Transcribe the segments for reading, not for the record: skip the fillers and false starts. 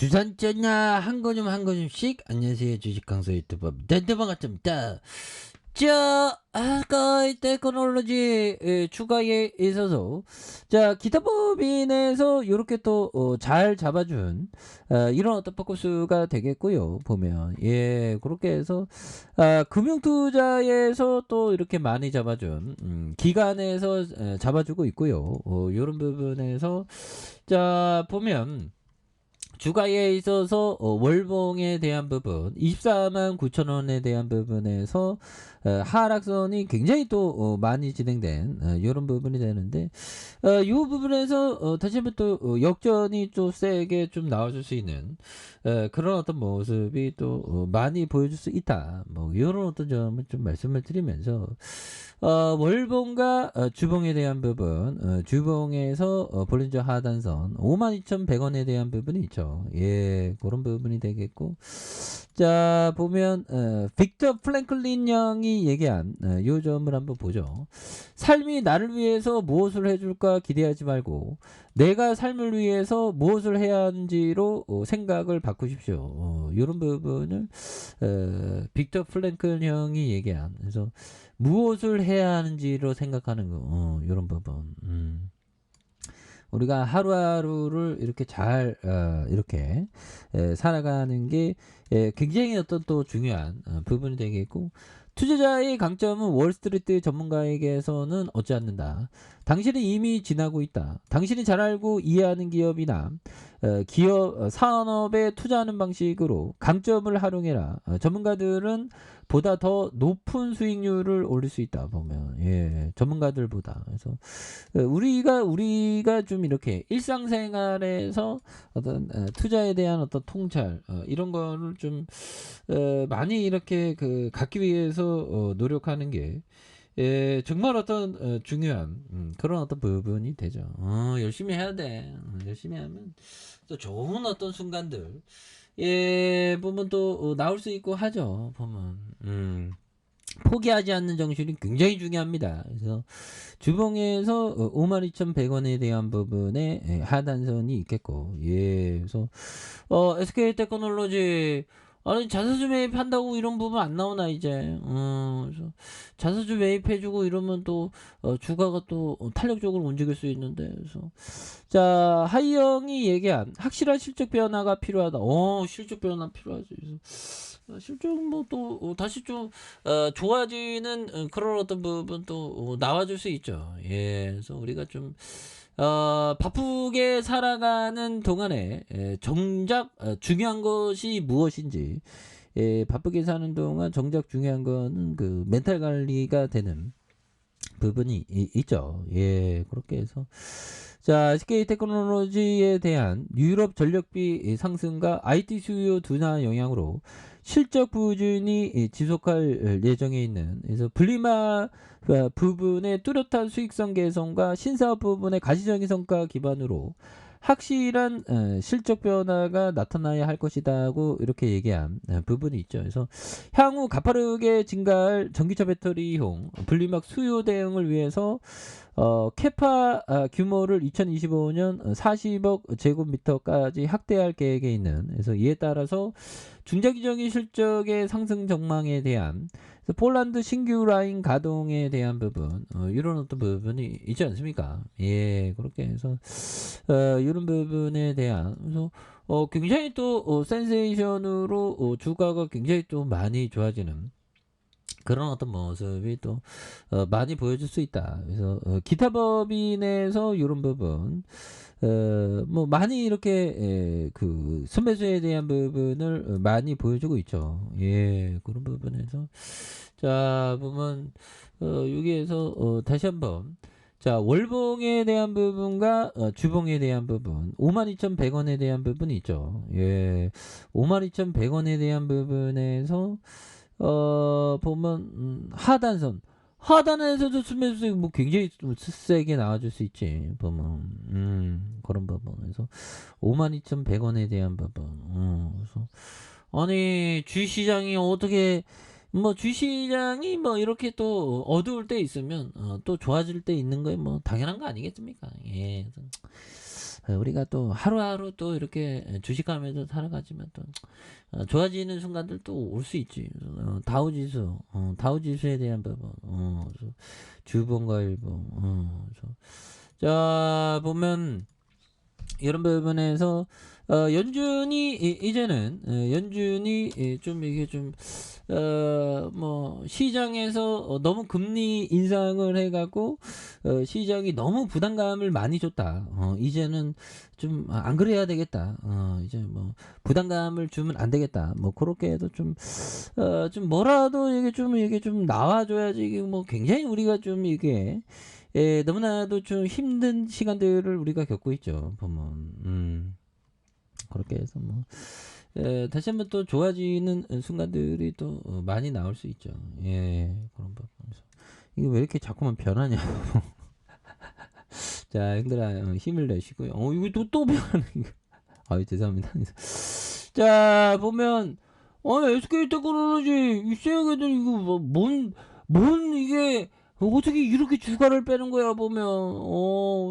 주산전야 한 걸음 한 걸음씩. 안녕하세요, 주식 강사 유튜버 반갑습니다. 자, 아까 테크놀로지 추가에 있어서 자 기타 법인에서 이렇게 또 잘 잡아준 이런 어떤 포커스가 되겠고요. 보면 그렇게 해서 금융투자에서 또 이렇게 많이 잡아준 기관에서 잡아주고 있고요. 이런 부분에서 자 보면 주가에 있어서 월봉에 대한 부분 24만 9천 원에 대한 부분에서 하락선이 굉장히 또 많이 진행된 이런 부분이 되는데 이 부분에서 다시 한번 또 역전이 좀 세게 좀 나와줄 수 있는 그런 어떤 모습이 또 많이 보여줄 수 있다. 뭐 이런 어떤 점을 좀 말씀을 드리면서 월봉과 주봉에 대한 부분, 주봉에서 볼린저 하단선 52,100원에 대한 부분이 있죠. 그런 부분이 되겠고, 자 보면 빅터 플랭클린 형이 얘기한 요 점을 한번 보죠. 삶이 나를 위해서 무엇을 해줄까 기대하지 말고 내가 삶을 위해서 무엇을 해야 하는지로 생각을 바꾸십시오. 이런 부분을 빅터 플랭클 형이 얘기한, 그래서 무엇을 해야 하는지로 생각하는 거, 이런 부분. 우리가 하루하루를 이렇게 잘 이렇게 살아가는 게 굉장히 어떤 또 중요한 부분이 되겠고, 투자자의 강점은 월스트리트 전문가에게서는 얻지 않는다. 당신은 이미 지나고 있다. 당신이 잘 알고 이해하는 기업이나 기업 산업에 투자하는 방식으로 강점을 활용해라. 전문가들은 보다 더 높은 수익률을 올릴 수 있다. 보면 전문가들보다. 그래서 우리가 좀 이렇게 일상생활에서 어떤 투자에 대한 어떤 통찰 이런 거를 좀 많이 이렇게 갖기 위해서 노력하는 게 정말 어떤 중요한 그런 어떤 부분이 되죠. 열심히 해야 돼. 열심히 하면 또 좋은 어떤 순간들 보면 또 나올 수 있고 하죠. 보면 포기하지 않는 정신이 굉장히 중요합니다. 그래서 주봉에서 52,100원에 대한 부분에 하단선이 있겠고, 그래서 SK테크놀로지 아니 자사주 매입한다고 이런 부분 안 나오나 이제. 그래서 자사주 매입해주고 이러면 또 주가가 또 탄력적으로 움직일 수 있는데. 그래서 자 하이영이 얘기한 확실한 실적 변화가 필요하다. 실적 변화 필요하지. 그래서 실적 뭐 또 다시 좀 좋아지는 그런 어떤 부분 또 나와줄 수 있죠. 그래서 우리가 좀 바쁘게 살아가는 동안에 정작 중요한 것이 무엇인지, 바쁘게 사는 동안 정작 중요한 거는 그 멘탈 관리가 되는 부분이 있죠. 그렇게 해서 자 SK테크놀로지에 대한 유럽 전력비 상승과 IT 수요 둔화 영향으로 실적 부진이 지속할 예정에 있는, 그래서 분리막 부분의 뚜렷한 수익성 개선과 신사업 부분의 가시적인 성과 기반으로 확실한 실적 변화가 나타나야 할 것이다고 이렇게 얘기한 부분이 있죠. 그래서 향후 가파르게 증가할 전기차 배터리용 분리막 수요 대응을 위해서 캐파 규모를 2025년 40억 제곱미터까지 확대할 계획에 있는, 그래서 이에 따라서 중장기적인 실적의 상승 전망에 대한, 그래서 폴란드 신규 라인 가동에 대한 부분 이런 어떤 부분이 있지 않습니까? 그렇게 해서 이런 부분에 대한, 그래서 굉장히 또 센세이션으로 주가가 굉장히 또 많이 좋아지는 그런 어떤 모습이 또 많이 보여줄 수 있다. 그래서 기타 법인에서 이런 부분 뭐 많이 이렇게 그 순매수에 대한 부분을 많이 보여주고 있죠. 그런 부분에서 자 보면 여기에서 다시 한번 자 월봉에 대한 부분과 주봉에 대한 부분 52,100원에 대한 부분이 있죠. 52,100원에 대한 부분에서 보면 하단에서도 순매수 뭐 굉장히 좀 세게 나와줄 수 있지. 보면 그런 부분에서 52,100원에 대한 부분. 그래서 아니 주시장이 어떻게 뭐 주시장이 뭐 이렇게 또 어두울 때 있으면 또 좋아질 때 있는 거에 뭐 당연한 거 아니겠습니까? 우리가 또 하루하루 또 이렇게 주식하면서 살아가지만 또 좋아지는 순간들 또 올 수 있지. 다우지수, 다우지수에 대한 부분, 주봉과 일봉, 자 보면 이런 부분에서 연준이 이제는 연준이 좀 이게 좀 뭐 시장에서 너무 금리 인상을 해갖고 시장이 너무 부담감을 많이 줬다. 이제는 좀 안 그래야 되겠다. 이제 뭐 부담감을 주면 안 되겠다. 뭐 그렇게 해도 좀 뭐라도 이게 좀 나와줘야지. 이게 뭐 굉장히 우리가 좀 이게 너무나도 좀 힘든 시간들을 우리가 겪고 있죠. 보면 그렇게 해서 뭐 다시 한번 또 좋아지는 순간들이 또 많이 나올 수 있죠. 예, 그런 부분에서 이게 왜 이렇게 자꾸만 변하냐. 자, 형들아 힘을 내시고요. 이거 또 변하네. 아유 죄송합니다. 자 보면 SK테크놀로지 이세계들 이거 뭔 이게 어떻게 이렇게 주가를 빼는 거야 보면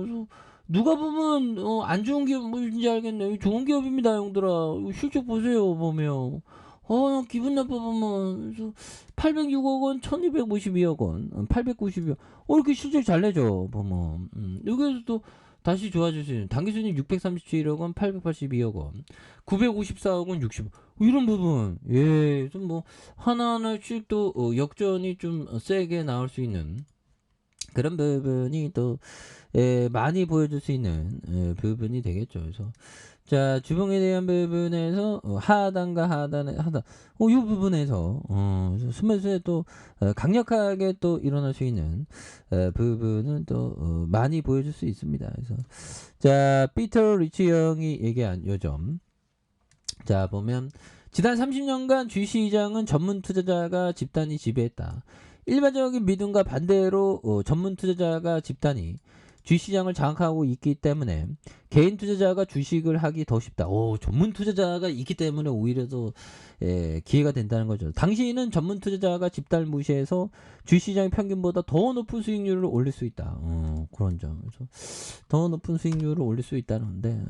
그래서 누가 보면 안 좋은 기업인지 알겠네. 좋은 기업입니다 형들아. 이거 실적 보세요 보면 기분 나빠 보면. 그래서 806억 원 1252억 원 892억 이렇게 실적 잘 내죠 보면. 여기에서 또 다시 좋아질 수 있는 당기순이 637억 원 882억 원 954억 원 60억 이런 부분. 예, 좀 뭐 하나하나씩 또 역전이 좀 세게 나올 수 있는 그런 부분이 또 많이 보여줄 수 있는 부분이 되겠죠. 그래서 자 주봉에 대한 부분에서 하단과 하단 이 부분에서 수매수에 또 강력하게 또 일어날 수 있는 부분은 또 많이 보여줄 수 있습니다. 그래서 자 피터 리치 형이 얘기한 요점. 자 보면 지난 30년간 주식시장은 전문 투자자가 집단이 지배했다. 일반적인 믿음과 반대로 전문 투자자가 집단이 주식시장을 장악하고 있기 때문에 개인 투자자가 주식을 하기 더 쉽다. 전문 투자자가 있기 때문에 오히려 더 기회가 된다는 거죠. 당시에는 전문 투자자가 집단을 무시해서 주식시장의 평균보다 더 높은 수익률을 올릴 수 있다. 그런 점. 그래서 더 높은 수익률을 올릴 수 있다는데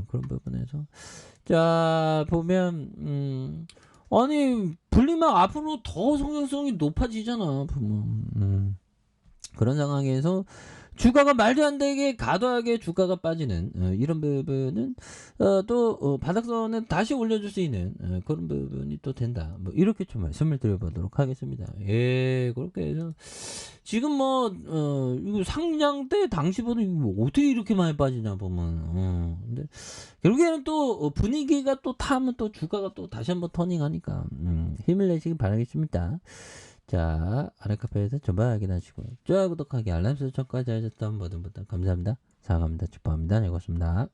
그런 부분에서 자 보면 아니 분리막 앞으로 더 성장성이 높아지잖아 보면. 그런 상황에서 주가가 말도 안 되게 과도하게 주가가 빠지는 이런 부분은 또 바닥선에 다시 올려줄 수 있는 그런 부분이 또 된다. 뭐 이렇게 좀 말씀을 드려보도록 하겠습니다. 예, 그렇게 해서 지금 뭐 이거 상장 때 당시보다 이거 어떻게 이렇게 많이 빠지냐 보면. 근데 결국에는 또 분위기가 또 타면 또 주가가 또 다시 한번 터닝하니까 힘을 내시기 바라겠습니다. 자, 아래카페에서 전방 확인하시고요. 좋아요, 구독하기, 알람 설정까지 하셨던 모든 분들 감사합니다. 사랑합니다. 축복합니다. 네, 고맙습니다.